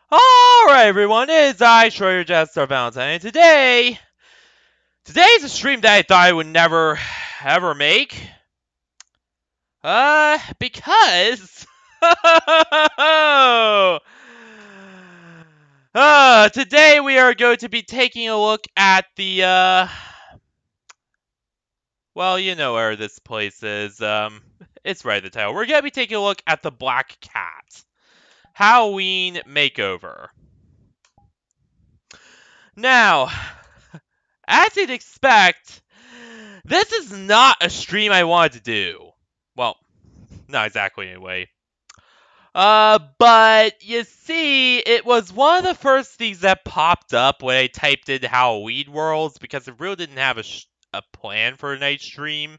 Alright everyone, it's I, Schroeder Jester Valentine, and today's a stream that I thought I would never, ever make. Because... today we are going to be taking a look at the, well, you know where this place is, it's right at the title. We're going to be taking a look at the Black Cat Halloween Makeover. Now, as you'd expect, this is not a stream I wanted to do. Well, not exactly anyway. But you see, it was one of the first things that popped up when I typed in Halloween Worlds because I really didn't have a plan for a night stream.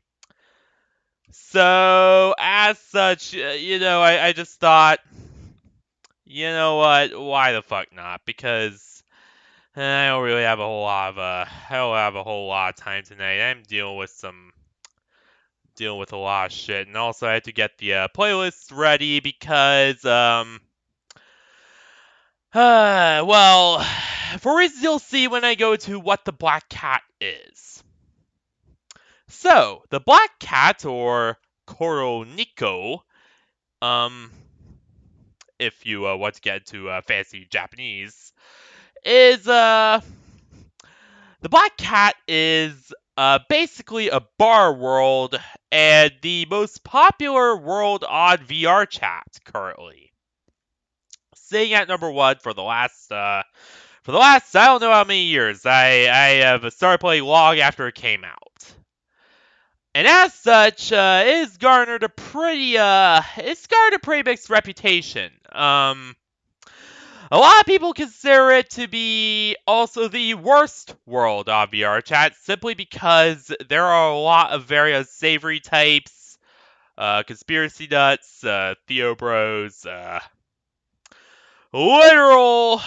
So, as such, I just thought, you know what, why the fuck not? Because I don't really have a whole lot of, I don't have a whole lot of time tonight. I'm dealing with a lot of shit, and also I had to get the playlist ready because well, for reasons you'll see when I go to what the Black Cat is. So the Black Cat, or Koroniko, if you want to get into fancy Japanese, is the Black Cat is basically a bar world and the most popular world on VRChat currently. Sitting at number one for the last I don't know how many years. I have started playing long after it came out. And as such, it's garnered a pretty mixed reputation. A lot of people consider it to be also the worst world on VRChat simply because there are a lot of very unsavory types, conspiracy nuts, Theo bros, literal,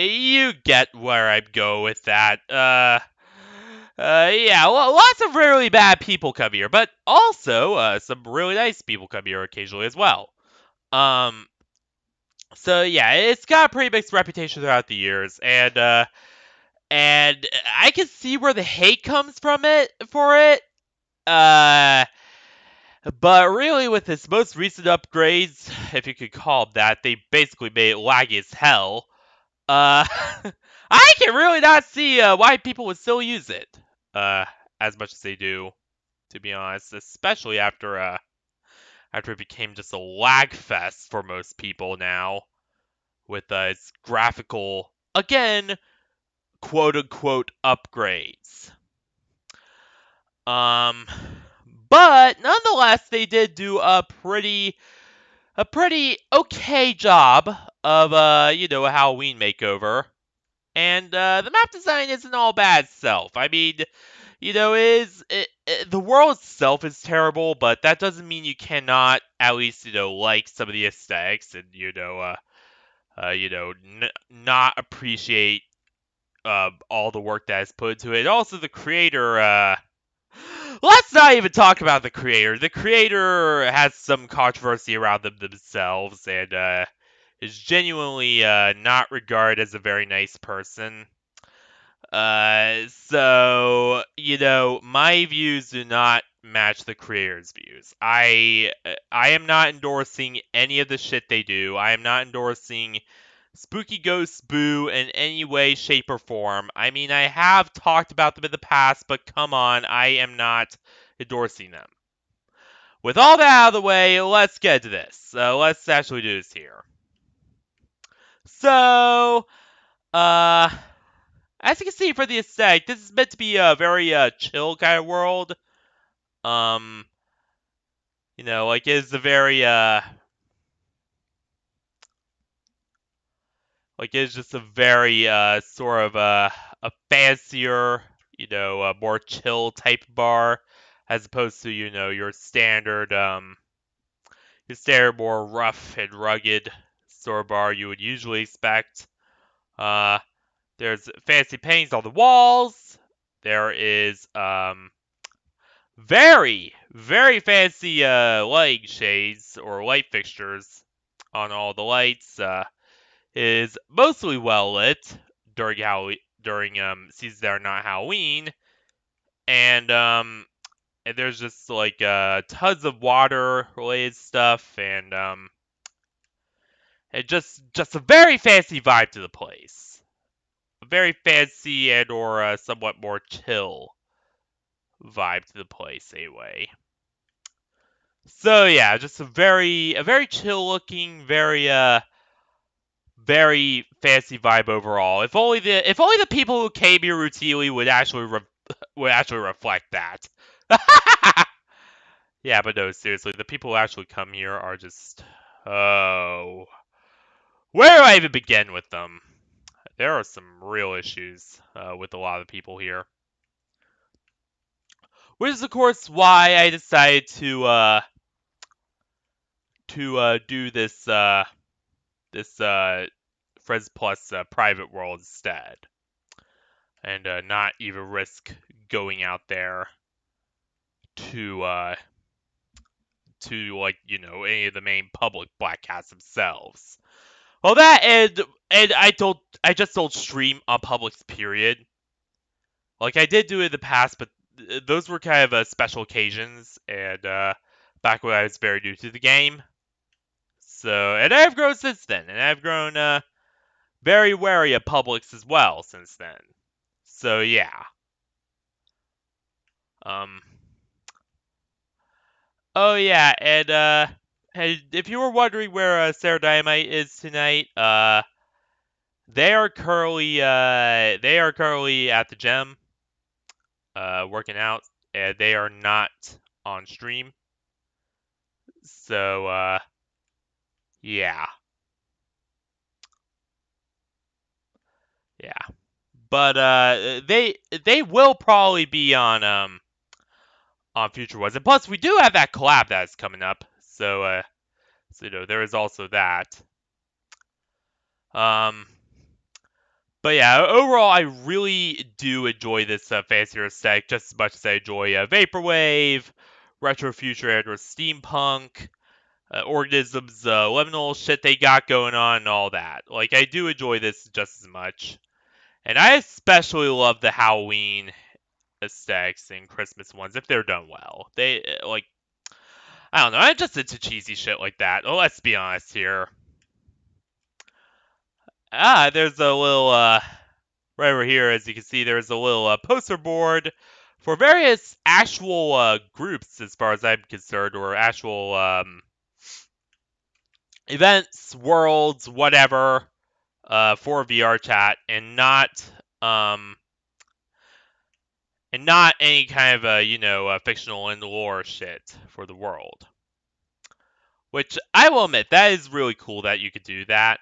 you get where I'm going with that. Yeah, lots of really bad people come here, but also, some really nice people come here occasionally as well. So yeah, it's got a pretty mixed reputation throughout the years, and I can see where the hate comes from for it. Uh, but really, with its most recent upgrades, if you could call them that, they basically made it laggy as hell. Uh, I can really not see why people would still use it. As much as they do, to be honest, especially after it became just a lag fest for most people now, with its graphical, again, quote unquote upgrades. Um, but nonetheless, they did do a pretty okay job of a Halloween makeover. And the map design isn't all bad itself. I mean, the world itself is terrible, but that doesn't mean you cannot at least like some of the aesthetics and not appreciate all the work that is put into it. Also, the creator. Let's not even talk about the creator. The creator has some controversy around them themselves, and is genuinely not regarded as a very nice person. So my views do not match the creator's views. I am not endorsing any of the shit they do. I am not endorsing Spooky Ghost Boo in any way, shape, or form. I mean, I have talked about them in the past, but come on, I am not endorsing them. With all that out of the way, let's get to this. Let's actually do this here. So, as you can see for the aesthetic, this is meant to be a very chill kind of world. It's a very it's just a very sort of a fancier, a more chill type bar, as opposed to your standard more rough and rugged store bar you would usually expect. There's fancy paintings on the walls. There is very, very fancy lighting shades or light fixtures on all the lights. is mostly well lit during seasons that are not Halloween, and there's just like tons of water related stuff, and just a very fancy vibe to the place. A very fancy and or somewhat more chill vibe to the place anyway. So yeah, just a very chill looking, very fancy vibe overall. If only the people who came here routinely would actually reflect that. Yeah, but no, seriously, the people who actually come here are just oh, where do I even begin with them? There are some real issues with a lot of people here, which is of course why I decided to do this Friends Plus private world instead, and not even risk going out there to like any of the main public black cats themselves. Well, that and I just don't stream on Publix period. Like I did do it in the past, but those were kind of special occasions, and back when I was very new to the game. So, and I've grown since then, and I've grown very wary of Publix as well since then. So yeah. Um. Oh yeah, and if you were wondering where Sarah Dynamite is tonight, they are currently at the gym, working out, and they are not on stream. So yeah, yeah. But they will probably be on future ones, and plus we do have that collab that's coming up. So there is also that. Um. But yeah, overall, I really do enjoy this fancier aesthetic just as much as I enjoy Vaporwave, Retro Future, and Steampunk, Organism's liminal shit they got going on, and all that. Like, I do enjoy this just as much. And I especially love the Halloween aesthetics and Christmas ones if they're done well. They, like, I don't know, I'm just into cheesy shit like that. Well, let's be honest here. There's a little, right over here, as you can see, there's a little poster board for various actual groups, as far as I'm concerned, or actual events, worlds, whatever, for VRChat, um, and not any kind of fictional and lore shit for the world. Which I will admit, that is really cool that you could do that,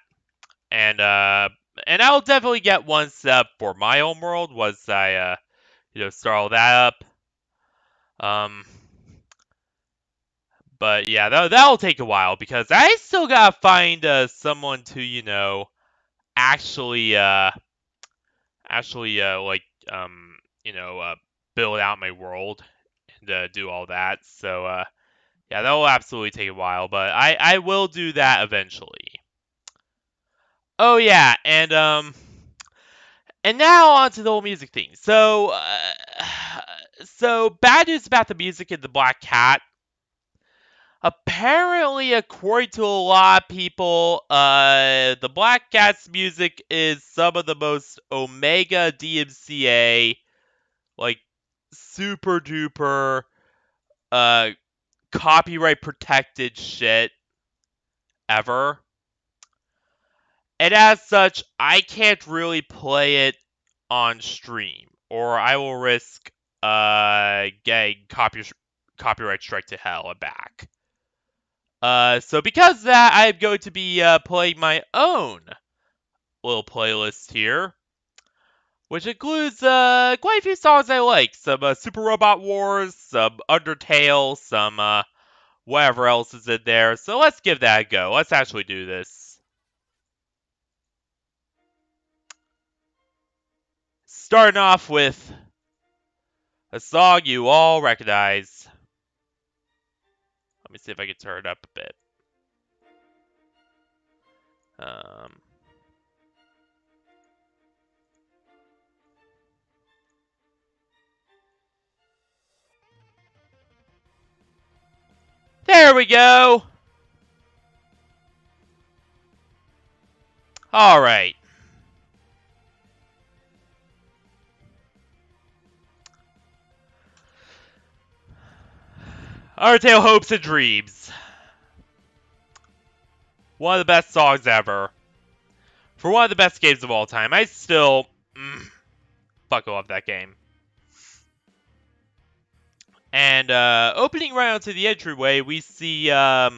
and I'll definitely get one set up for my own world once I start all that up. But yeah, that'll take a while because I still gotta find someone to actually like build out my world and do all that. So yeah, that'll absolutely take a while, but I will do that eventually. Oh yeah, and now on to the whole music thing. So bad news about the music in the Black Cat. Apparently, according to a lot of people, the Black Cat's music is some of the most Omega DMCA, like super duper, uh, copyright protected shit ever. And as such, I can't really play it on stream, or I will risk getting copyright strike to hell and back. So because of that, I'm going to be playing my own little playlist here, which includes quite a few songs I like. Some Super Robot Wars, some Undertale, some whatever else is in there. So let's give that a go. Let's actually do this. Starting off with a song you all recognize. Let me see if I can turn it up a bit. Um, There we go! Alright. Undertale Hopes and Dreams. One of the best songs ever. For one of the best games of all time. I still fucking love that game. And opening right onto the entryway, we see a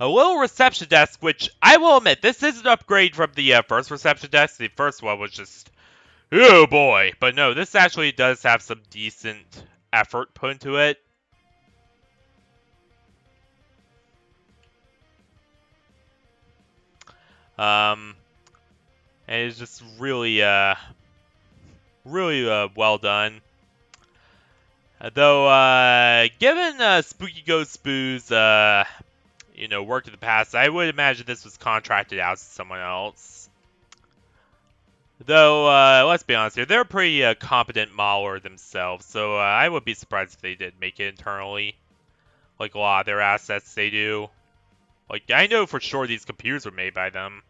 little reception desk, which I will admit, this is an upgrade from the first reception desk. The first one was just, oh boy. But no, this actually does have some decent effort put into it. And it's just really, really well done. Though, given Spooky Ghost Boo's, work in the past, I would imagine this was contracted out to someone else. Though, let's be honest here, they're a pretty competent modeler themselves, so I would be surprised if they did make it internally. Like a lot of their assets they do. Like, I know for sure these computers were made by them.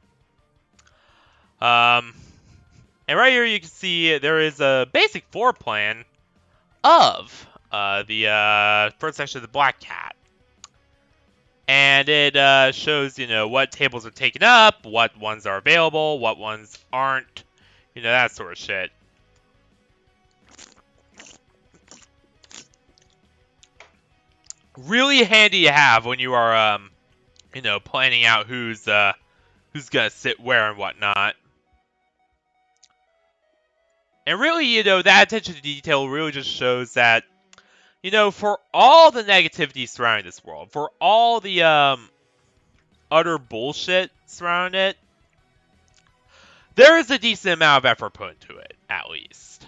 And right here you can see there is a basic floor plan of the first section of the Black Cat. And it shows, what tables are taken up, what ones are available, what ones aren't, that sort of shit. Really handy to have when you are, planning out who's gonna sit where and whatnot. And really, that attention to detail really just shows that, for all the negativity surrounding this world, for all the utter bullshit surrounding it, there is a decent amount of effort put into it, at least.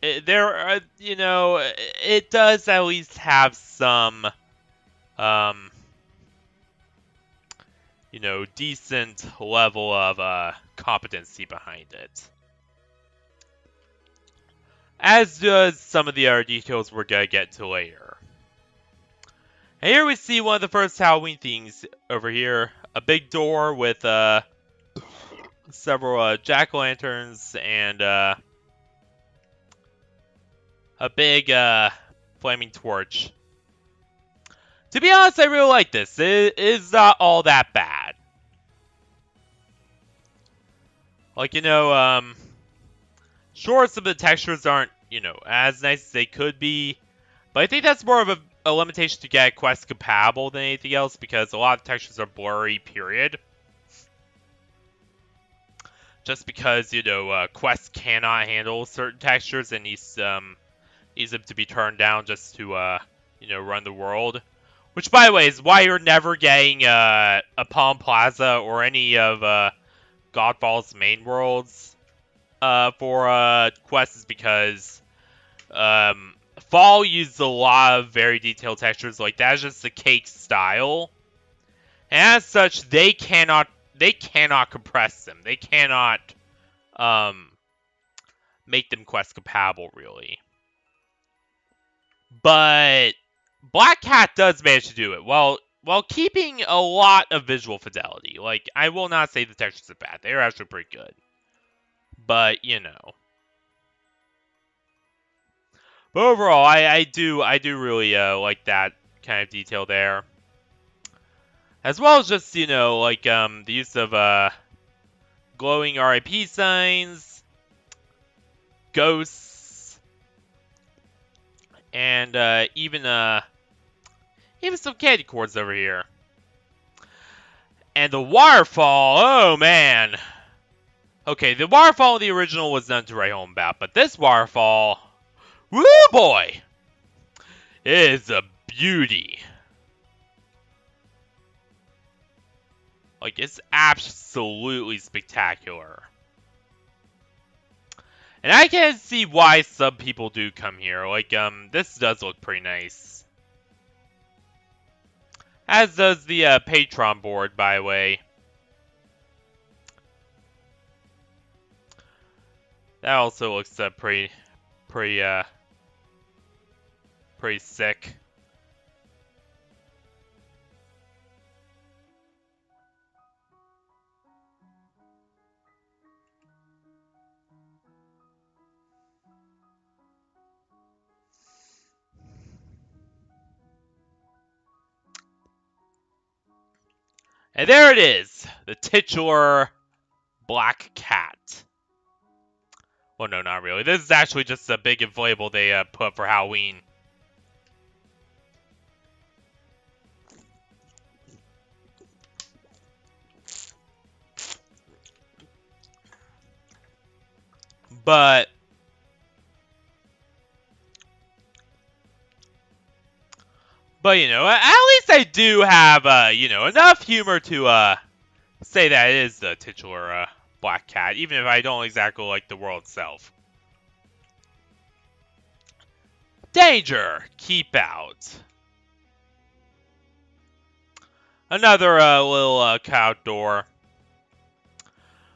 It does at least have some, decent level of competency behind it. As does some of the other details we're gonna get to later. And here we see one of the first Halloween things over here. A big door with several jack-o'-lanterns and a big flaming torch. To be honest, I really like this. It is not all that bad. Like, sure, some of the textures aren't, as nice as they could be. But I think that's more of a limitation to get Quest compatible than anything else, because a lot of textures are blurry, period. Just because, Quest cannot handle certain textures and needs them to be turned down just to, run the world. Which, by the way, is why you're never getting a Palm Plaza or any of Godfall's main worlds for Quest, is because Fall uses a lot of very detailed textures. Like, that's just the cake style. And as such, they cannot compress them. They cannot make them Quest compatible, really. But Black Cat does manage to do it while keeping a lot of visual fidelity. Like, I will not say the textures are bad. They're actually pretty good. But, But overall, I do really like that kind of detail there. As well as just, the use of glowing RIP signs, ghosts, and even some candy cords over here. And the waterfall, oh man. Okay, the waterfall in the original was none to write home about, but this waterfall, woo boy, is a beauty. Like, it's absolutely spectacular. And I can see why some people do come here. Like, this does look pretty nice. As does the Patron board, by the way. That also looks pretty pretty sick. And there it is, the titular black cat. Well, no, not really. This is actually just a big inflatable they put up for Halloween. But you know, at least I do have you know, enough humor to say that it is the titular black cat, even if I don't exactly like the world itself. Danger! Keep out. Another little cutout door.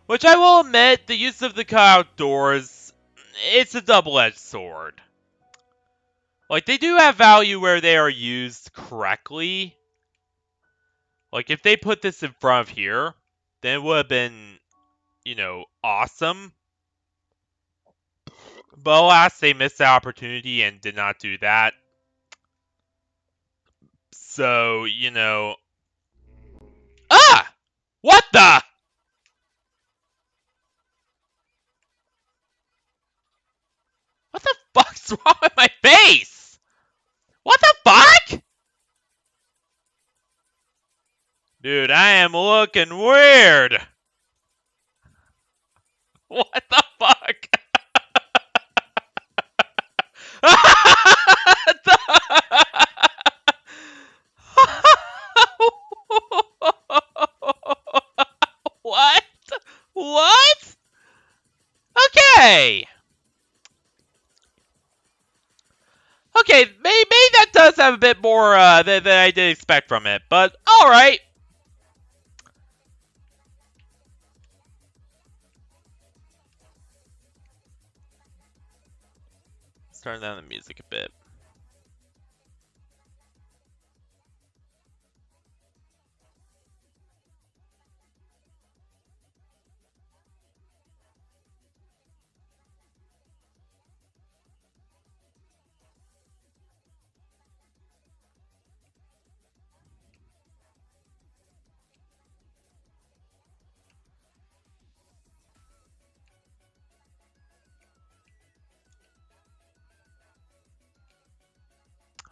Which I will admit, the use of the cutout doors, it's a double-edged sword. Like, they do have value where they are used correctly. Like, if they put this in front of here, then it would have been, you know, awesome. But alas, they missed the opportunity and did not do that. So, you know... Ah! What the? What the fuck's wrong with my face? What the fuck? Dude, I am looking weird. What the fuck? What? What? Okay. Okay, maybe that does have a bit more than I did expect from it, but alright. Let's turn down the music a bit.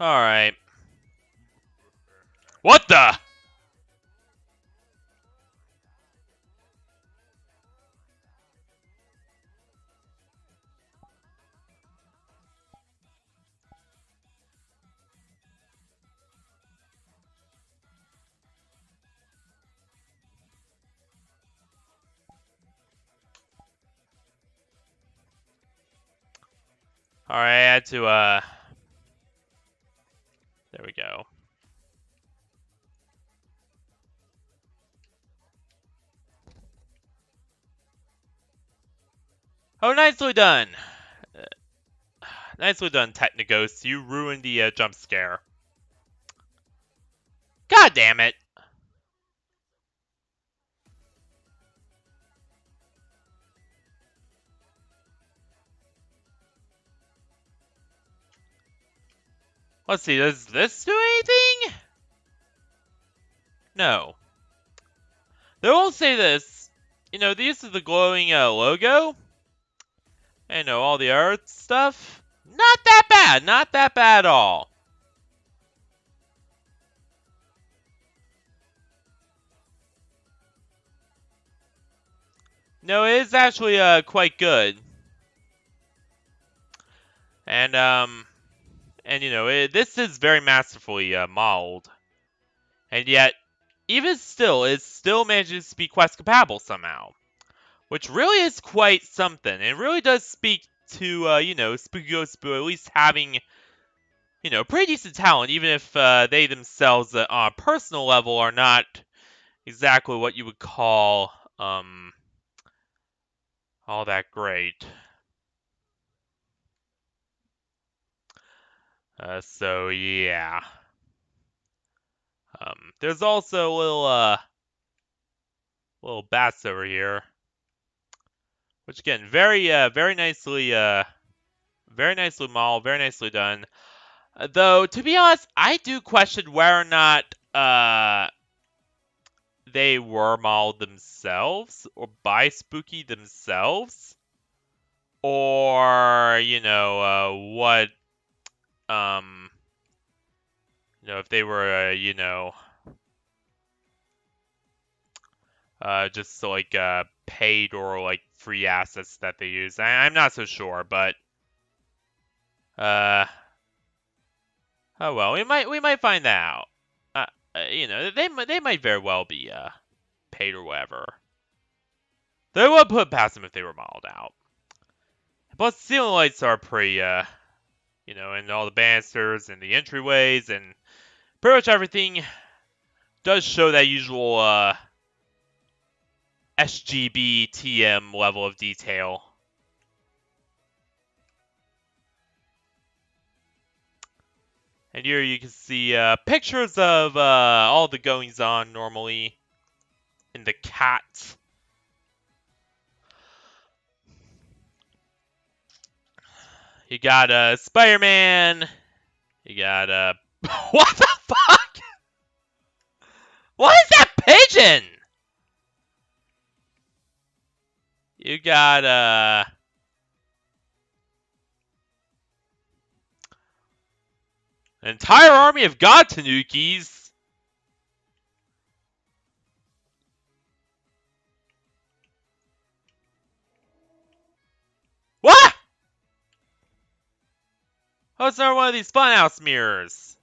Alright. What the? Alright, I had to, there we go. Oh, nicely done. Nicely done, Technoghost. You ruined the jump scare. God damn it. Let's see, does this do anything? No. They will say this. You know, the use of the glowing logo, and all the art stuff, not that bad. Not that bad at all. No, it is actually quite good. And you know, this is very masterfully modeled. And yet, even still, it still manages to be quest compatible somehow. Which really is quite something. It really does speak to, you know, Spooky Ghost at least having, you know, pretty decent talent, even if they themselves, on a personal level, are not exactly what you would call, all that great. So yeah. There's also little bats over here, which again, very nicely modeled, very nicely done. Though to be honest, I do question whether or not they were modeled themselves or by Spooky themselves, or what um if they were just like paid or like free assets that they use. I'm not so sure, but uh oh well, we might find that out. They might very well be paid or whatever. They would put past them if they were modeled out. Plus, ceiling lights are pretty and all the banisters and the entryways and pretty much everything does show that usual SGB TM level of detail. And here you can see pictures of all the goings on normally in the cat. You got Spider-Man. You got what the fuck? What is that pigeon? You got an entire army of God Tanukis. What? Oh, it's another one of these funhouse mirrors.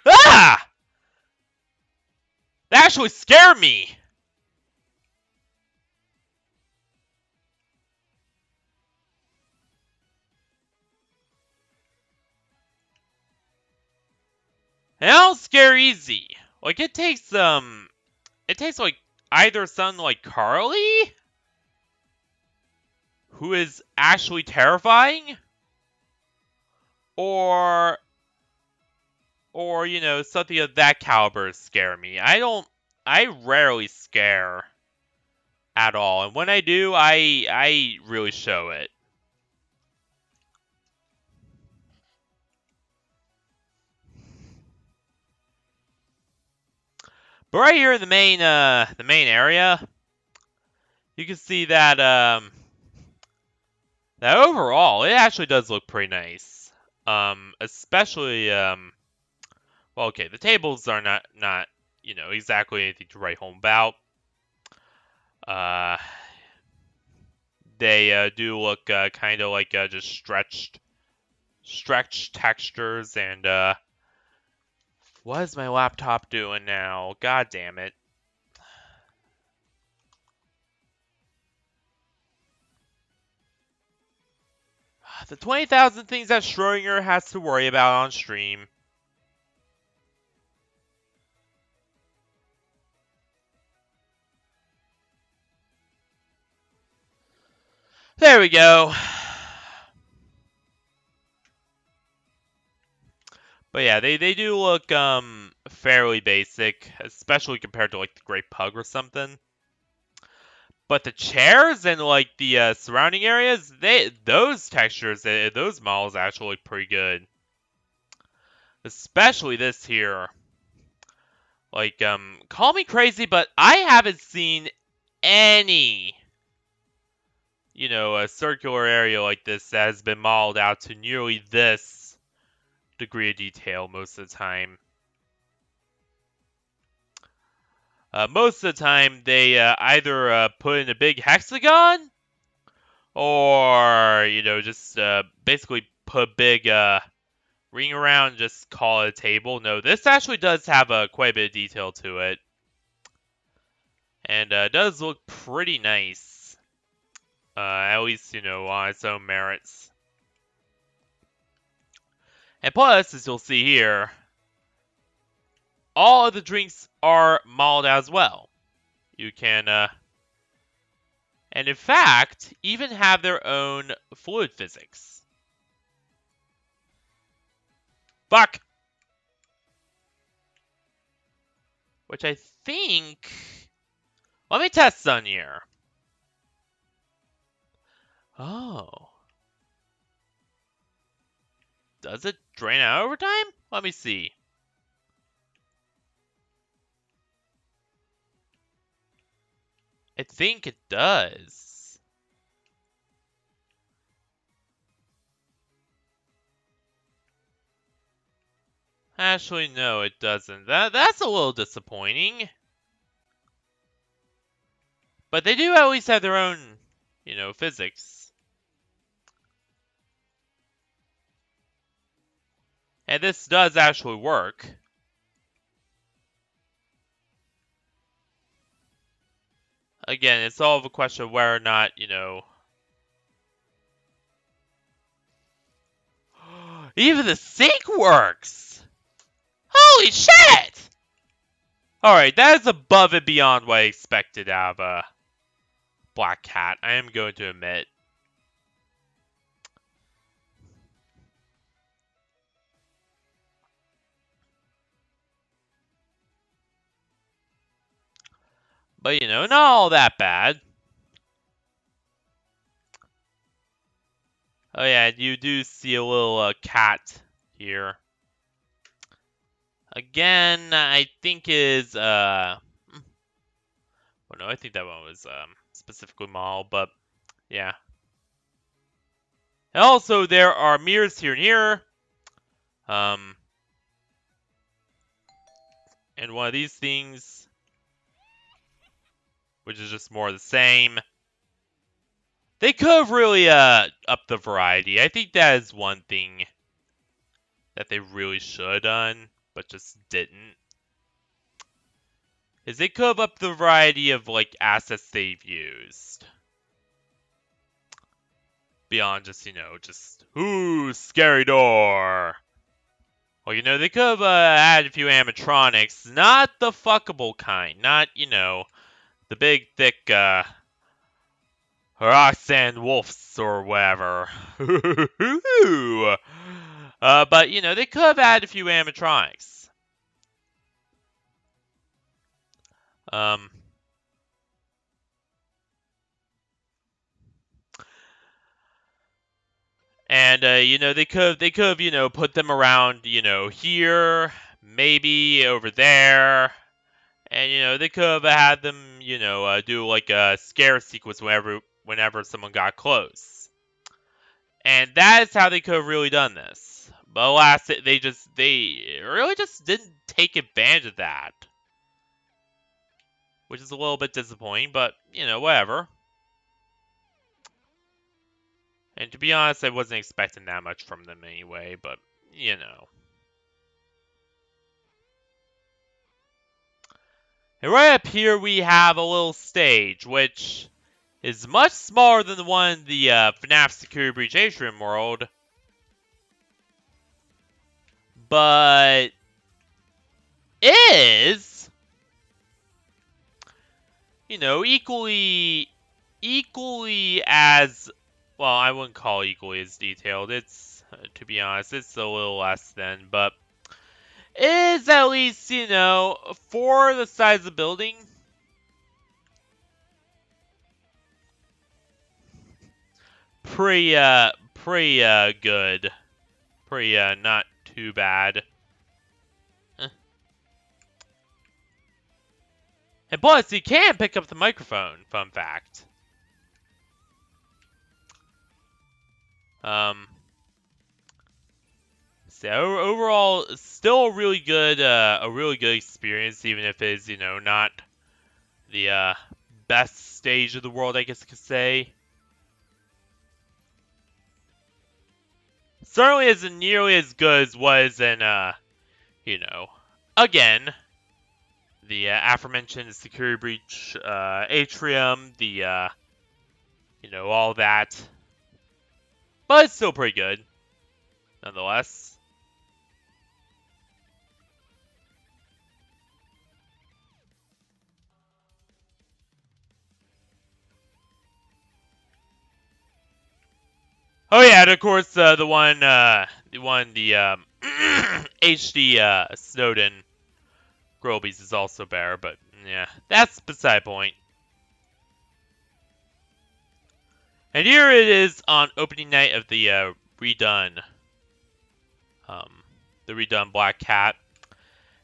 Ah! That actually scared me. And I don't scare easy. Like it takes like either someone like Carly, who is actually terrifying, or something of that caliber scare me. I rarely scare at all, and when I do, I really show it. But right here in the main area, you can see that that overall it actually does look pretty nice. Especially well, okay, the tables are not exactly anything to write home about. Uh, they do look kind of like just stretched textures, and what is my laptop doing now? God damn it. The 20,000 things that Schrodinger has to worry about on stream. There we go. But yeah, they do look fairly basic, especially compared to like the Great Pug or something. But the chairs and like the surrounding areas, those textures, those models actually look pretty good. Especially this here. Like, call me crazy, but I haven't seen any, a circular area like this that has been modeled out to nearly this degree of detail most of the time. Most of the time, they either put in a big hexagon, or just basically put a big ring around and just call it a table. No, this actually does have quite a bit of detail to it, and does look pretty nice. At least on its own merits. And plus, as you'll see here, all of the drinks are modeled as well. You can, and in fact, even have their own fluid physics. Fuck! Which I think... Let me test on here. Oh. Does it drain out over time? Let me see. I think it does. Actually, no, it doesn't. That's a little disappointing. But they do at least have their own, physics. And this does actually work. Again, it's all of a question of whether or not, Even the sink works! Holy shit! Alright, that is above and beyond what I expected out of a Black Cat, I am going to admit. But, not all that bad. Oh yeah, you do see a little cat here. Again, I think is, well, no, I think that one was, specifically modeled, but, yeah. And also, there are mirrors here and here. And one of these things, which is just more of the same. They could have really, upped the variety. I think that is one thing that they really should have done, but just didn't. Is they could have upped the variety of, like, assets they've used. Beyond just, ooh, scary door. Well, they could have added a few animatronics. Not the fuckable kind. Not, the big, thick, Roxanne Wolves or whatever. But, they could have added a few animatronics. And, they could have, put them around, here, maybe over there. And, they could have had them, do like a scare sequence whenever someone got close. And that is how they could have really done this. But alas, they really just didn't take advantage of that. Which is a little bit disappointing, but, whatever. And to be honest, I wasn't expecting that much from them anyway, but, And right up here we have a little stage, which is much smaller than the one in the FNAF Security Breach Atrium world. But is, equally as, well, I wouldn't call equally as detailed. It's, to be honest, it's a little less than, but is at least, for the size of the building, pretty good. Pretty, not too bad. And plus, you can pick up the microphone, fun fact. So overall, still a really good experience, even if it is, not the best stage of the world, I guess I could say. Certainly isn't nearly as good as was in, again, the aforementioned security breach atrium, the, all that. But it's still pretty good, nonetheless. Oh yeah, and of course the HD Snowden Grobies is also better, but yeah, that's beside the point. And here it is on opening night of the redone Black Cat.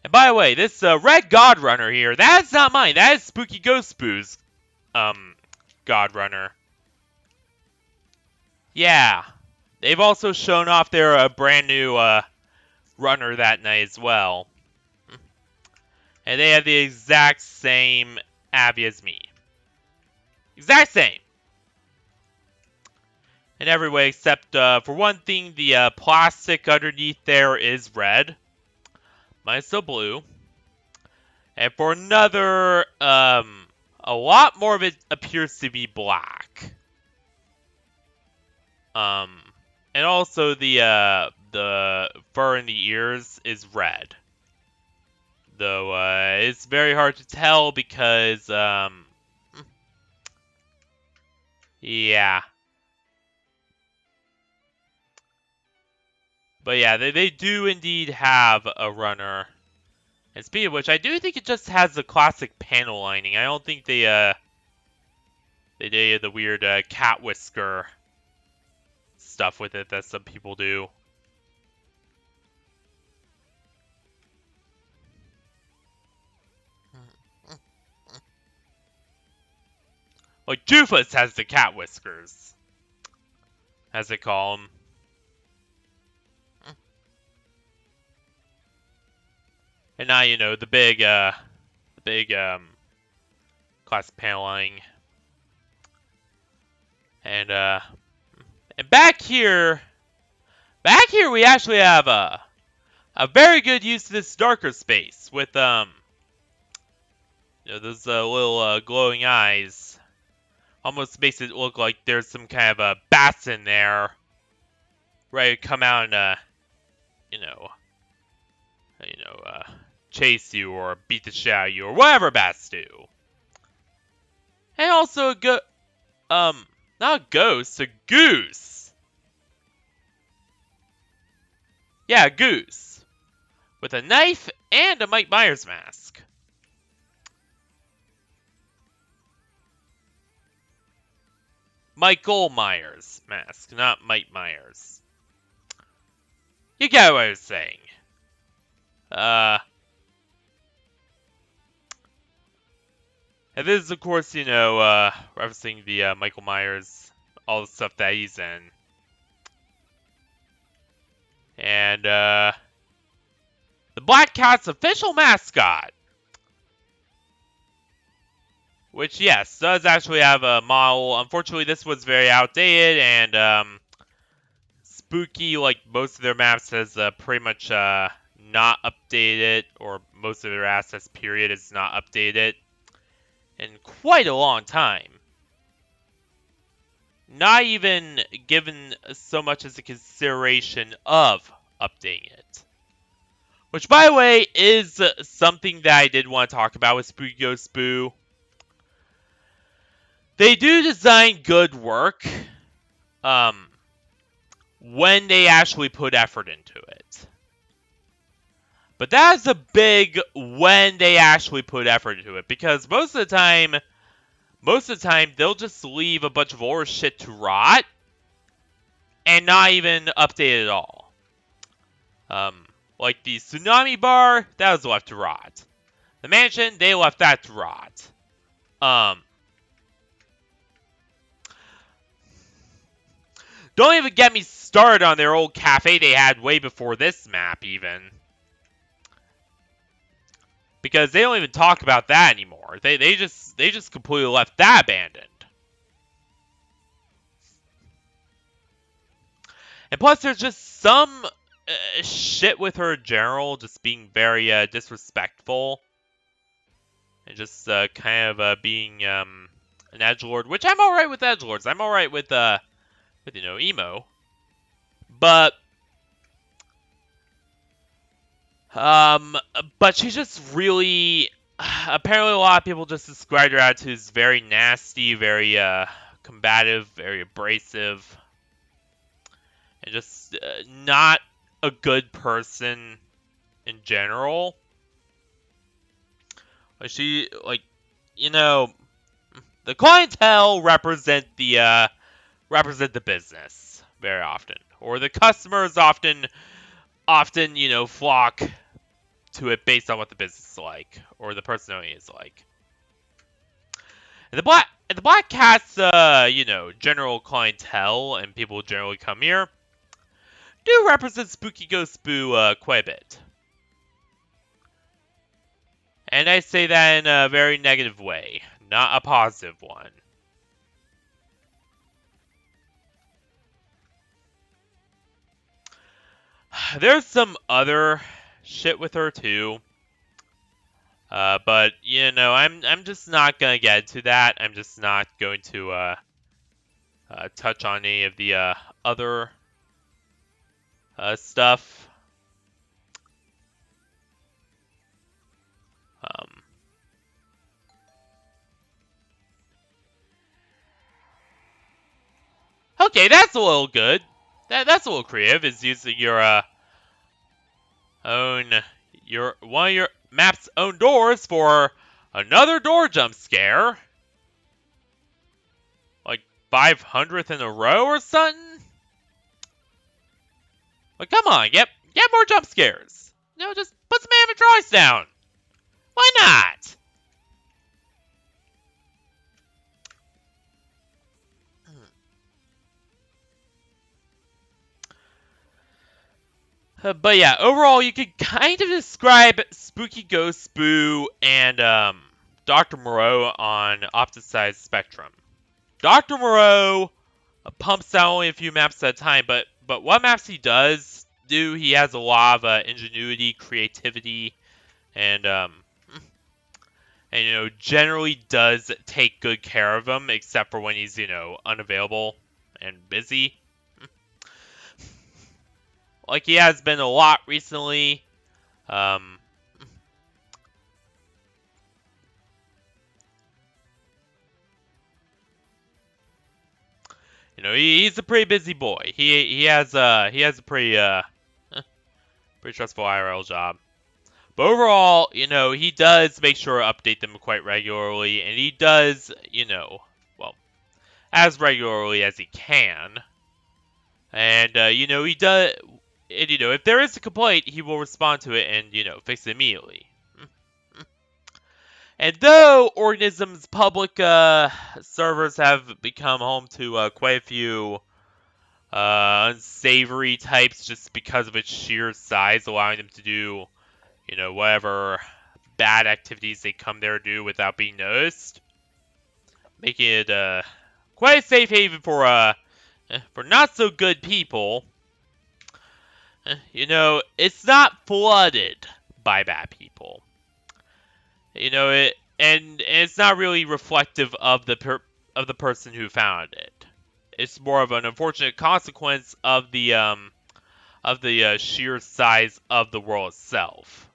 And by the way, this Red God Runner here, that's not mine. That is Spooky Ghost Boo's God Runner. Yeah, they've also shown off their brand new runner that night as well. And they have the exact same Abby as me. Exact same. In every way except, for one thing, the plastic underneath there is red. Mine's still blue. And for another, a lot more of it appears to be black. And also the fur in the ears is red. Though, it's very hard to tell because, yeah. But yeah, they do indeed have a runner. And speaking of which, I do think it just has the classic panel lining. I don't think they did the weird cat whisker stuff with it that some people do. Like, Toothless has the cat whiskers, as they call them. And now, you know, the big classic paneling. And back here we actually have a very good use of this darker space with, you know, those little glowing eyes. Almost makes it look like there's some kind of a bats in there ready to come out and, chase you or beat the shit out of you or whatever bats do. And also not a ghost, a goose. Yeah, a goose. With a knife and a Mike Myers mask. Michael Myers mask, not Mike Myers. You get what I was saying. And this is, of course, you know, referencing the Michael Myers, all the stuff that he's in. And, the Black Cat's official mascot. Which, yes, does actually have a model. Unfortunately, this was very outdated, and, Spooky, like most of their maps, has pretty much not updated, or most of their assets period is not updated in quite a long time. Not even given so much as a consideration of updating it. Which, by the way, is something that I did want to talk about with Spooky Ghost Boo. They do design good work, when they actually put effort into it. But that's a big when they actually put effort into it, because most of the time they'll just leave a bunch of older shit to rot and not even update it at all. Like the tsunami bar, that was left to rot. The mansion, they left that to rot. Don't even get me started on their old cafe they had way before this map, even. Because they don't even talk about that anymore. They just completely left that abandoned. And plus, there's just some shit with her in general, just being very disrespectful. And just kind of being an edgelord, which I'm alright with edgelords. I'm alright with you know, emo. But she's just really, apparently a lot of people just describe her attitude as very nasty, very combative, very abrasive, and just not a good person in general. Like she, like, you know, the clientele represent the business very often, or the customers often flock to it based on what the business is like or the personality is like. And the Black Cat's general clientele and people who generally come here do represent Spooky Ghost Boo quite a bit. And I say that in a very negative way, not a positive one. There's some other shit with her too. But I'm just not gonna get into that. I'm just not going to touch on any of the other stuff. Okay, that's a little good. That's a little creative. Is using your one of your map's own doors for another door jump scare. Like 500th in a row or something? Like, come on, get more jump scares. Just put some animatronics down. Why not? But yeah, overall, you could kind of describe Spooky Ghost Boo and Dr. Moreau on opposite sides of the spectrum. Dr. Moreau pumps out only a few maps at a time, but what maps he does do, he has a lot of ingenuity, creativity, and generally does take good care of them, except for when he's unavailable and busy. Like he has been a lot recently. He's a pretty busy boy. He has a pretty stressful IRL job. But overall, he does make sure to update them quite regularly, and he does, well, as regularly as he can. And he does, and if there is a complaint, he will respond to it and fix it immediately. And though Organism's public servers have become home to quite a few unsavory types just because of its sheer size, allowing them to do, whatever bad activities they come there to do without being noticed, making it quite a safe haven for not so good people. It's not flooded by bad people. And it's not really reflective of the person who found it. It's more of an unfortunate consequence of the sheer size of the world itself.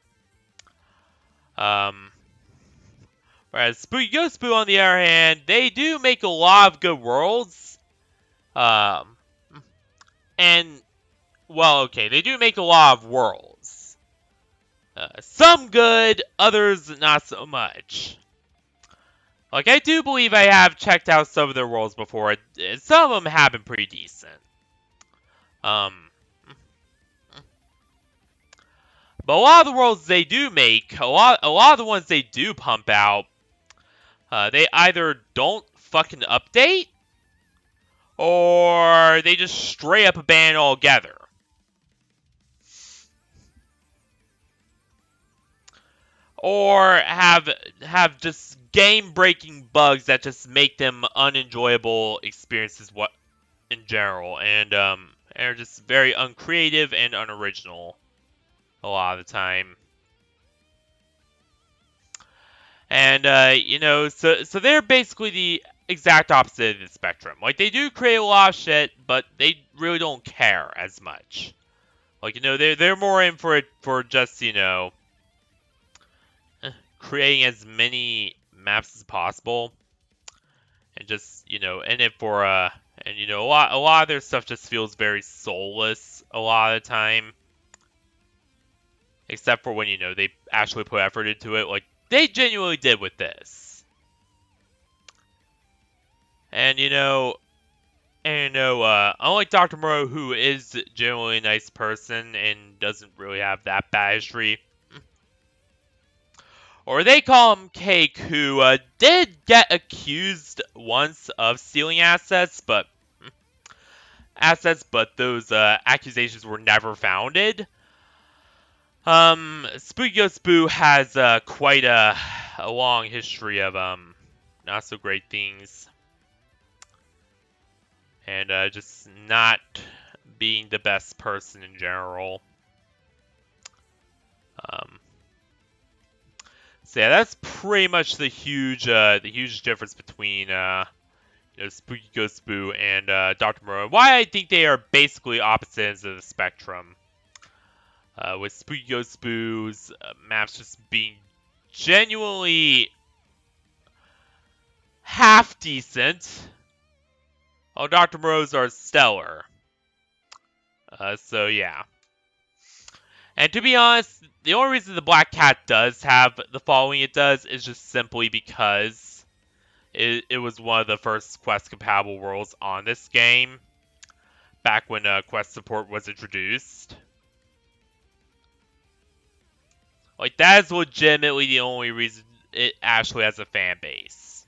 Whereas Spooky Ghost Boo, on the other hand, they do make a lot of good worlds. And well, okay, they do make a lot of worlds. Some good, others not so much. Like, I do believe I have checked out some of their worlds before, and some of them have been pretty decent. But a lot of the worlds they do make, a lot of the ones they do pump out, they either don't fucking update, or they just straight up abandon altogether. Or have just game-breaking bugs that just make them unenjoyable experiences in general, and are just very uncreative and unoriginal a lot of the time. And so they're basically the exact opposite of the spectrum. Like, they do create a lot of shit, but they really don't care as much. Like, they're more in for it for just creating as many maps as possible, and just in it for and a lot of their stuff just feels very soulless a lot of the time. except for when, they actually put effort into it, like they genuinely did with this. And, unlike Dr. Moreau, who is generally a nice person and doesn't really have that bad history, or they call him Cake, who did get accused once of stealing assets, but those accusations were never founded. Spooky Ghost Boo has quite a long history of not so great things, and just not being the best person in general. So yeah, that's pretty much the huge difference between Spooky Ghost Boo and Dr. Moreau. Why I think they are basically opposite ends of the spectrum. With Spooky Ghost Boo's maps just being genuinely half decent, while Dr. Moreau's are stellar. So yeah. And to be honest, the only reason the Black Cat does have the following it does is just simply because it was one of the first Quest-compatible worlds on this game, back when Quest support was introduced. Like, that is legitimately the only reason it actually has a fan base.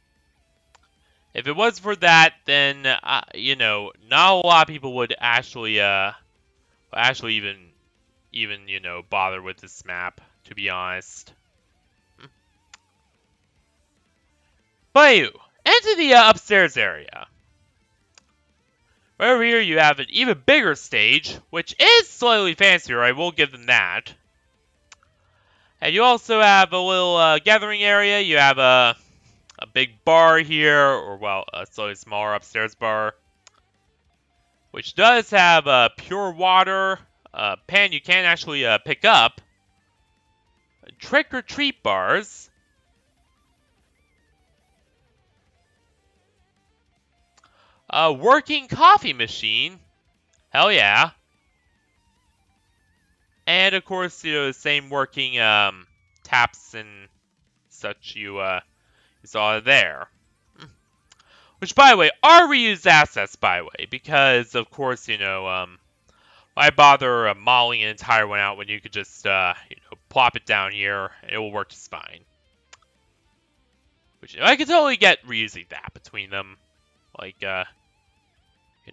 If it was for that, then, not a lot of people would actually even, bother with this map, to be honest. But anyway, into the upstairs area. Right over here, you have an even bigger stage, which is slightly fancier, I will give them that. And you also have a little gathering area. You have a big bar here, or, well, a slightly smaller upstairs bar, which does have pure water, pan you can actually pick up, trick-or-treat bars, a working coffee machine, hell yeah, and of course, the same working taps and such you saw there. Which, by the way, are reused assets, by the way, because, of course, why bother modeling an entire one out when you could just, plop it down here, and it will work just fine. Which, I could totally get reusing that between them. Like,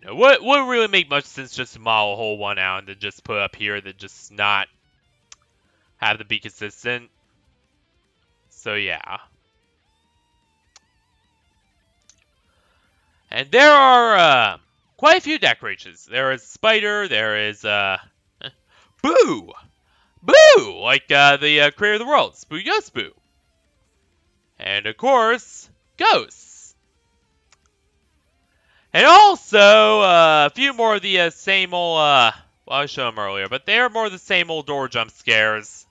wouldn't really make much sense just to model a whole one out and then just put it up here, then just not have them be consistent. So, yeah. And there are quite a few decorations. There is Spider, there is Boo! Boo! Like the creator of the world, Spooky Ghost Boo. And of course, Ghosts. And also a few more of the same old, well, I showed them earlier, but they are more of the same old door jump scares.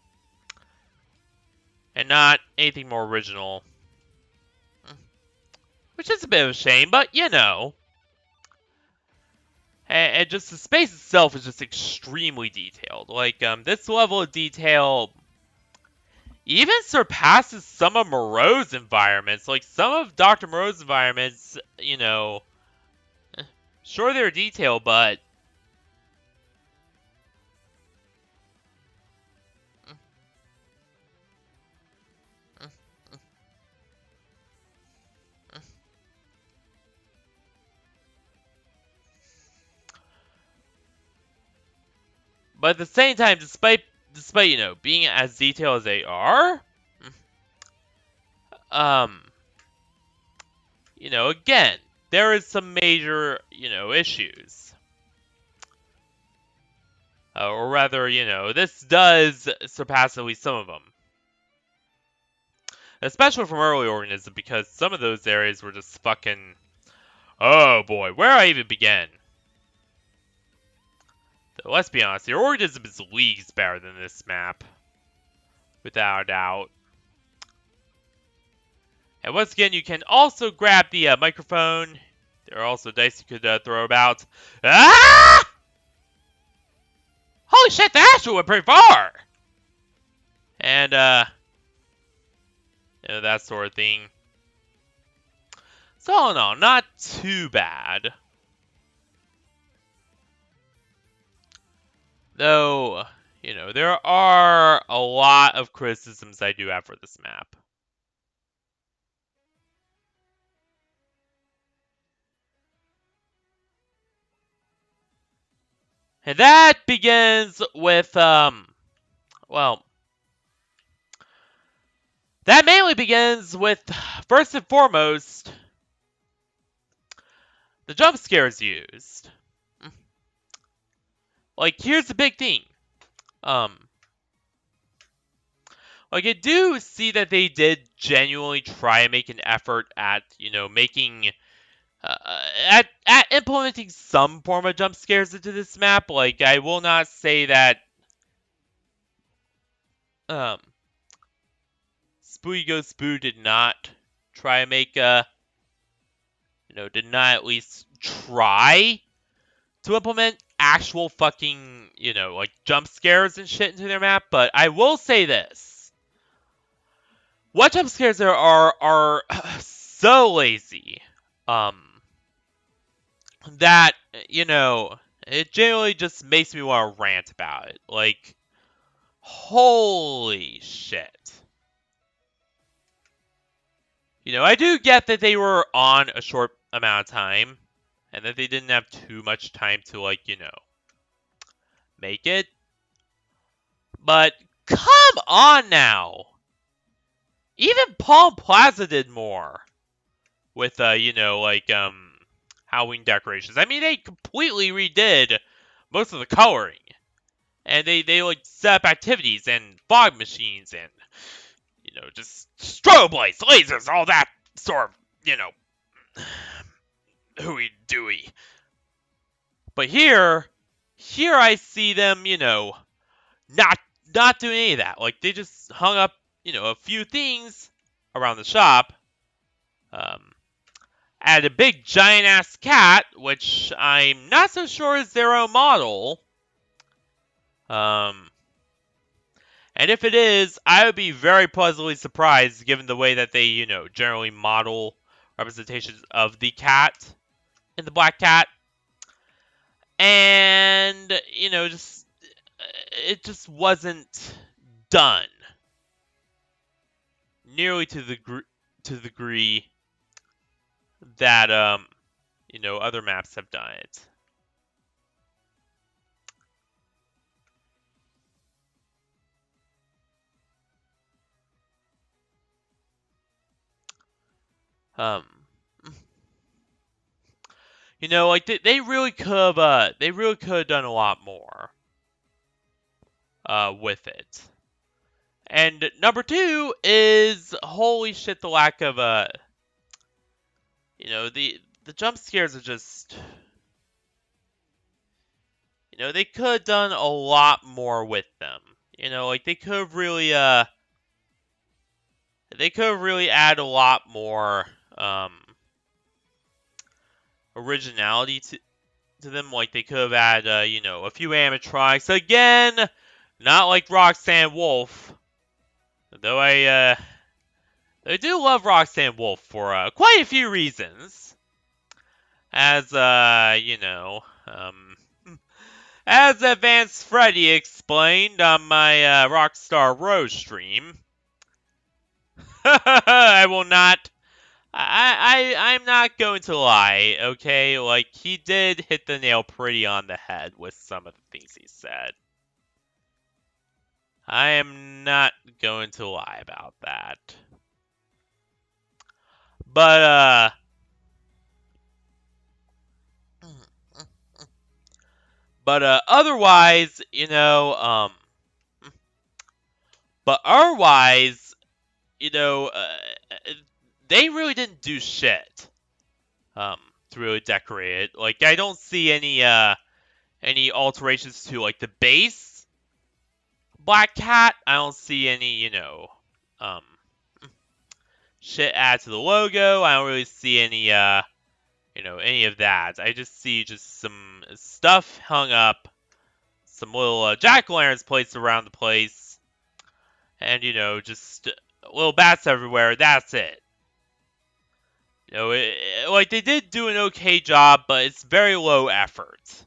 And not anything more original. Which is a bit of a shame, but And just the space itself is just extremely detailed. Like, this level of detail even surpasses some of Moreau's environments. Like, some of Dr. Moreau's environments, sure they're detailed, but at the same time, despite being as detailed as they are, again, there is some major, issues. Or rather, this does surpass at least some of them. Especially from early Organism, because some of those areas were just fucking... Oh boy, where do I even begin? So let's be honest, the Organism is leagues better than this map. Without a doubt. And once again, you can also grab the microphone. There are also dice you could throw about. Ah! Holy shit, that actually went pretty far! and that sort of thing. So all in all, not too bad. Though, there are a lot of criticisms I do have for this map. And that begins with, well, that mainly begins with, first and foremost, the jump scares used. Like, here's the big thing. Like, I do see that they did genuinely try and make an effort at, making, at implementing some form of jump scares into this map. Like, I will not say that, Spooky Go Spoo did not try and make, did not at least try to implement actual fucking, like, jump scares and shit into their map, but I will say this. What jump scares there are so lazy, that, it generally just makes me want to rant about it. Like, holy shit. I do get that they were on a short amount of time, and that they didn't have too much time to, like, make it. But, come on now! Even Palm Plaza did more with, Halloween decorations. I mean, they completely redid most of the coloring. And they like, set up activities and fog machines and, just strobe lights, lasers, all that sort of, hooey-dooey. But here I see them, not doing any of that. Like, they just hung up, a few things around the shop. Added a big giant-ass cat, which I'm not so sure is their own model. And if it is, I would be very pleasantly surprised given the way that they, generally model representations of the cat in the Black Cat. And, it just wasn't done nearly to the degree that, other maps have done it. Like, they really could have done a lot more with it. And number two is, holy shit, the lack of, the jump scares are just, they could have done a lot more with them. Like, they could have really add a lot more, originality to them. Like, they could have added, a few animatronics. Again, not like Roxanne Wolf. Though I do love Roxanne Wolf for quite a few reasons. As, as Advanced Freddy explained on my Rockstar Rose stream. I will not. I'm not going to lie, okay? Like, he did hit the nail pretty on the head with some of the things he said. I am not going to lie about that. But, otherwise, but otherwise, they really didn't do shit, to really decorate it. Like, I don't see any alterations to, like, the base Black Cat. I don't see any, shit added to the logo. I don't really see any, any of that. I just see some stuff hung up, some little jack-o'-lanterns placed around the place, and just little bats everywhere. That's it. Like they did do an okay job, but it's very low effort.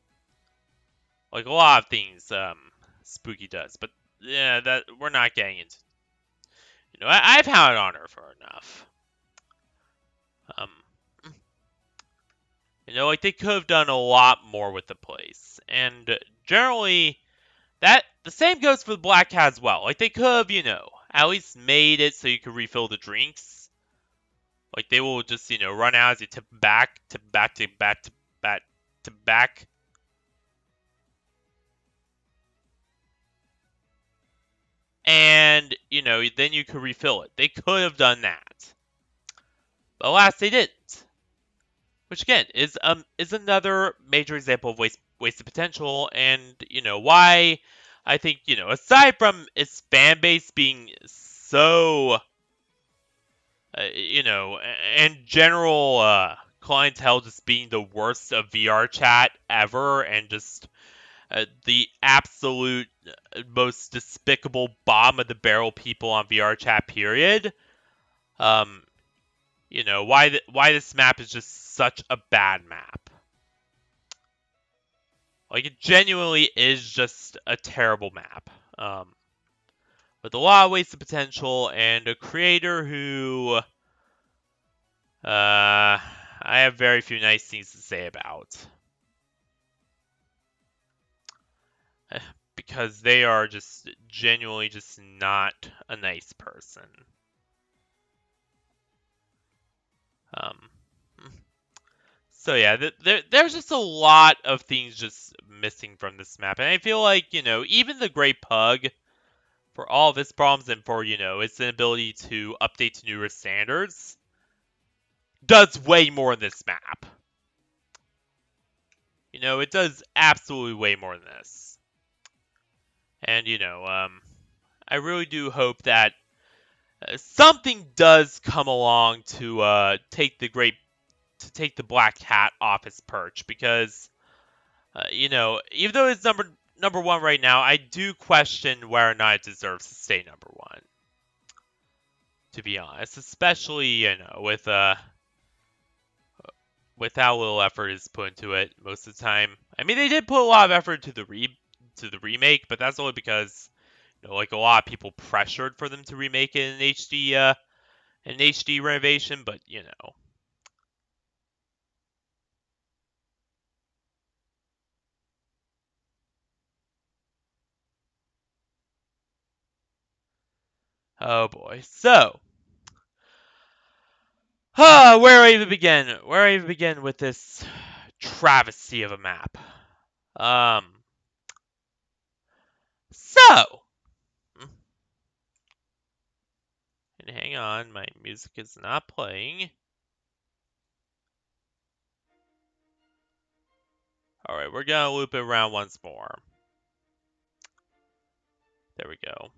Like a lot of things, Spooky does. But yeah, that we're not getting into. I've had on her for enough. Um, like they could have done a lot more with the place, and generally, that the same goes for the Black Cat as well. Like they could have, at least made it so you could refill the drinks. Like they will just, run out as you tip back, tip back, tip back, tip back, tip back. And, then you could refill it. They could have done that. But alas, they didn't. Which again is another major example of wasted potential, and why I think aside from its fan base being so and general clientele just being the worst of VRChat ever, and just the absolute most despicable bottom of the barrel people on VRChat. Period. Um, why this map is just such a bad map. Like it genuinely is just a terrible map. With a lot of wasted potential and a creator who I have very few nice things to say about. Because they are just genuinely just not a nice person. Um, so yeah, there's just a lot of things just missing from this map, and I feel like even the Great Pug, for all of its problems and for its inability to update to newer standards, does way more in this map. It does absolutely way more than this. And I really do hope that something does come along to take the Black Cat off its perch, because even though it's number one right now, I do question whether or not it deserves to stay number one. To be honest, especially with how little effort is put into it most of the time. I mean, they did put a lot of effort to the remake, but that's only because like a lot of people pressured for them to remake it in HD renovation. But oh boy. So, where do I even begin? Where do I even begin with this travesty of a map? Um. So, and hang on, my music is not playing. All right, we're gonna loop it around once more. There we go.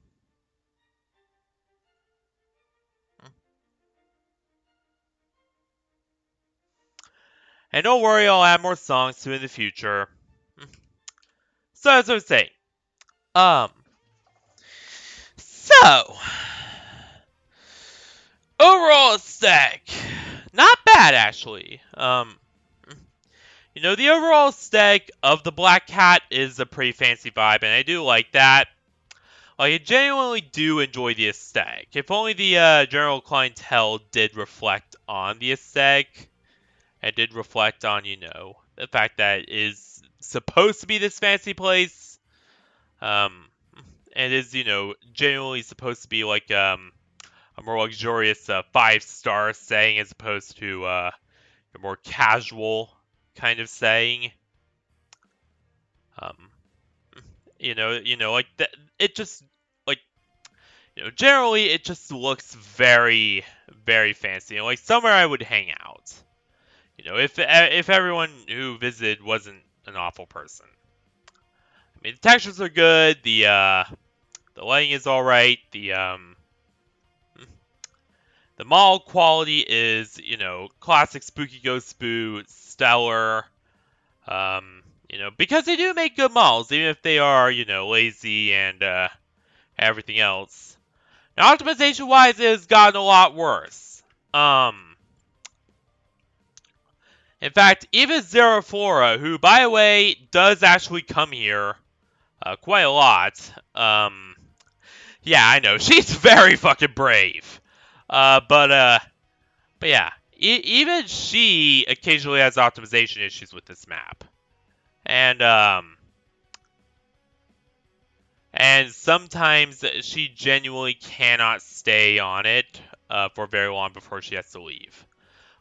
And don't worry, I'll add more songs to it in the future. So as I was saying, um, so overall aesthetic, not bad actually. The overall aesthetic of the Black Cat is a pretty fancy vibe, and I do like that. Like, I genuinely do enjoy the aesthetic. If only the general clientele did reflect on the aesthetic, and did reflect on, the fact that it is supposed to be this fancy place. And is, genuinely supposed to be like a more luxurious 5-star setting as opposed to a more casual kind of saying. Um, like that. It just like generally it just looks very, very fancy, and like somewhere I would hang out. If everyone who visited wasn't an awful person. I mean, the textures are good. The lighting is all right. The model quality is, classic Spooky Ghost Boo, stellar. Because they do make good models, even if they are, lazy and everything else. Now, optimization-wise, it has gotten a lot worse. In fact, even Zero Flora, who, by the way, does actually come here quite a lot. Yeah, I know, she's very fucking brave. But yeah, even she occasionally has optimization issues with this map. And sometimes she genuinely cannot stay on it for very long before she has to leave.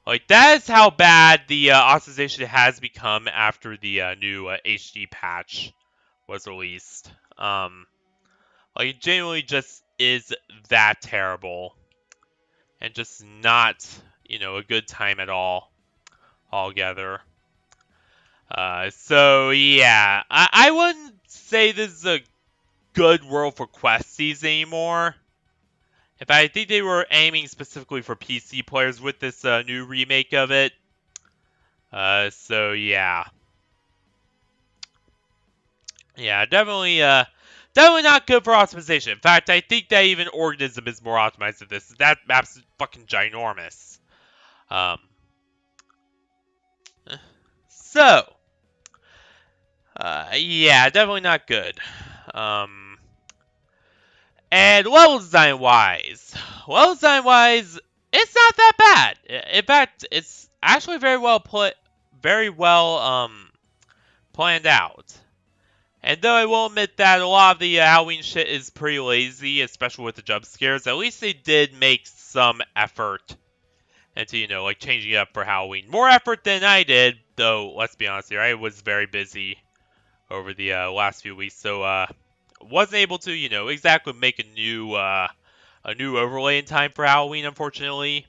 Like, that is how bad the optimization has become after the new HD patch was released. Like, it genuinely just is that terrible. And just not, a good time at all altogether. So yeah, I wouldn't say this is a good world for questies anymore. In fact, I think they were aiming specifically for PC players with this new remake of it. So yeah. Yeah, definitely not good for optimization. In fact, I think that even Organism is more optimized than this. That map's fucking ginormous. So, yeah, definitely not good. And level design wise, it's not that bad. In fact, it's actually very well planned out. And though I will admit that a lot of the Halloween shit is pretty lazy, especially with the jump scares, at least they did make some effort into, like changing it up for Halloween. More effort than I did, though, let's be honest here, I was very busy over the last few weeks, so wasn't able to, exactly make a new overlay in time for Halloween, unfortunately.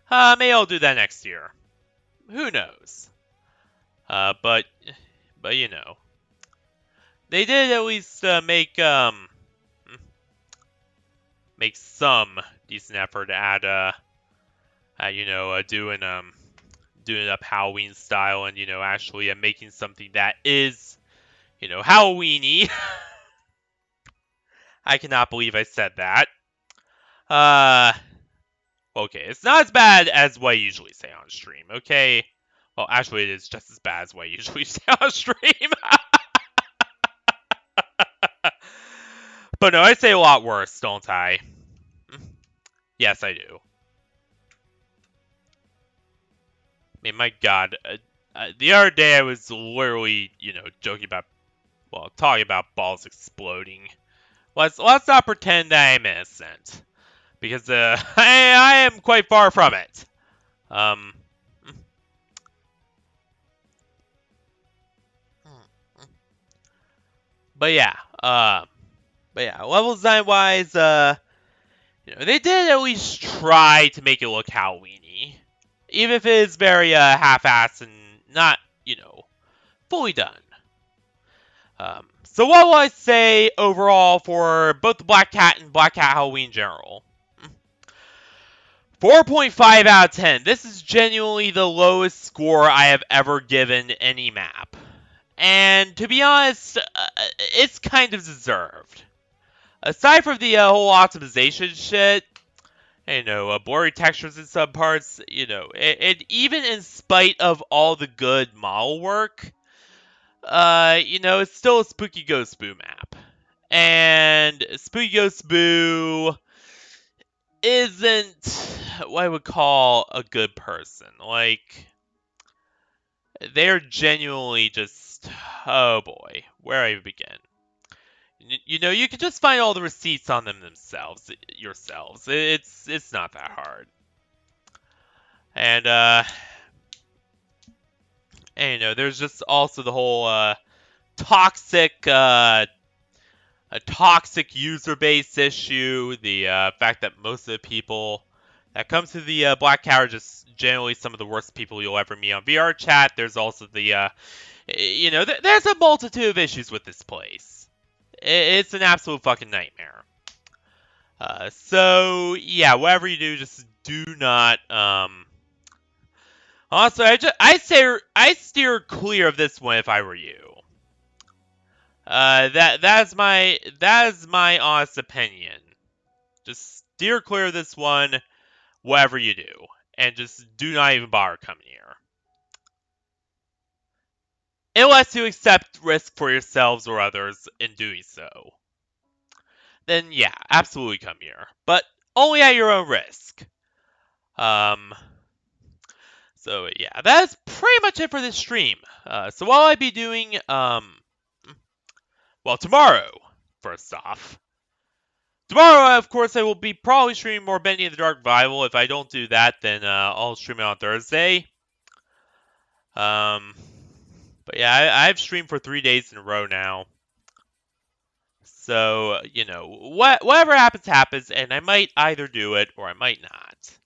Maybe I'll do that next year. Who knows? But they did at least make some decent effort at doing up Halloween style and actually making something that is Halloweeny. I cannot believe I said that. Okay, it's not as bad as what I usually say on stream, okay? Well, actually, it is just as bad as what I usually say on stream. But no, I say a lot worse, don't I? Yes, I do. I mean, my god. The other day I was literally, talking about balls exploding. Let's not pretend that I'm innocent. Because, I am quite far from it. But yeah, level design wise, they did at least try to make it look Halloweeny. Even if it is very, half-assed and not, fully done. So what will I say overall for both the Black Cat and Black Cat Halloween in general? 4.5 out of 10. This is genuinely the lowest score I have ever given any map. And to be honest, it's kind of deserved. Aside from the whole optimization shit, blurry textures in some parts, even in spite of all the good model work, it's still a Spooky Ghost Boo map. And Spooky Ghost Boo isn't what I would call a good person. Like, they're genuinely just, oh boy, where I begin. You can just find all the receipts on them yourselves. It's not that hard. And there's just also the whole toxic user base issue. The fact that most of the people that come to the Black Cat are just generally some of the worst people you'll ever meet on VRChat. There's also the there's a multitude of issues with this place. It's an absolute fucking nightmare. So yeah, whatever you do, just do not. Also, I steer clear of this one if I were you. That is my honest opinion. just steer clear of this one, whatever you do, and just do not even bother coming here. Unless you accept risk for yourselves or others in doing so. Then yeah, absolutely come here. But only at your own risk. Um, so yeah, that's pretty much it for this stream. So what I'll be doing, well, tomorrow, first off. Tomorrow, of course, I will be probably streaming more Bendy in the Dark Bible. If I don't do that, then I'll stream it on Thursday. Um, but yeah, I've streamed for 3 days in a row now. So, you know, whatever happens, happens, and I might either do it or I might not.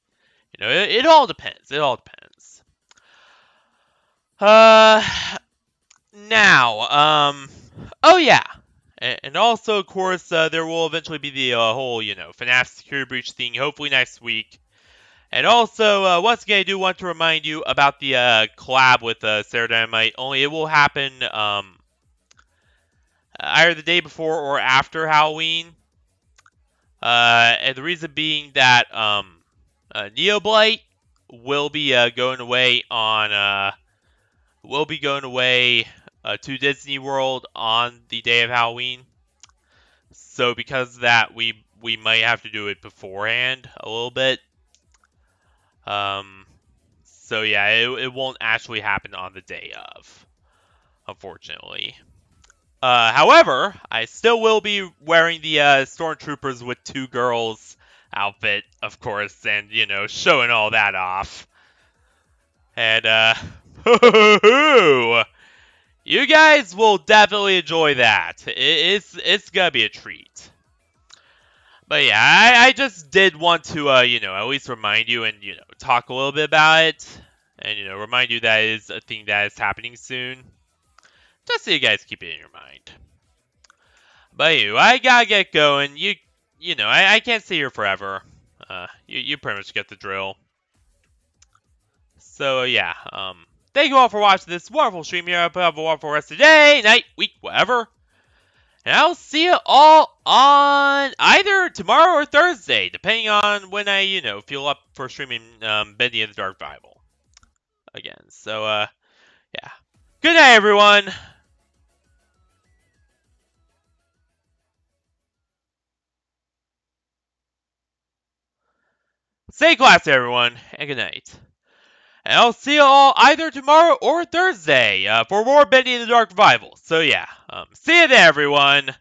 You know, it all depends. It all depends. Now, oh yeah. And also, of course, there will eventually be the whole, you know, FNAF security breach thing, hopefully next week. And also, once again, I do want to remind you about the collab with Sarah Dynamite, only it will happen either the day before or after Halloween. And the reason being that Neoblight will be going away on to Disney World on the day of Halloween. So because of that, we might have to do it beforehand a little bit. So yeah, it won't actually happen on the day of, unfortunately. However, I still will be wearing the Stormtroopers with 2 girls outfit, of course, and, you know, showing all that off. And, you guys will definitely enjoy that. It's gonna be a treat. But yeah, I just did want to, you know, at least remind you and, you know, talk a little bit about it. And, you know, remind you that it is a thing that is happening soon. Just so you guys keep it in your mind. But anyway, I gotta get going. You know, I can't stay here forever. You pretty much get the drill. So yeah, thank you all for watching this wonderful stream here. I hope you have a wonderful rest of the day, night, week, whatever. And I'll see you all on either tomorrow or Thursday, depending on when I, you know, feel up for streaming Bendy in the Dark Bible again. So yeah. Good night, everyone. Stay classy, everyone, and good night. And I'll see you all either tomorrow or Thursday for more Bendy in the Dark Revival. So yeah, see you there, everyone.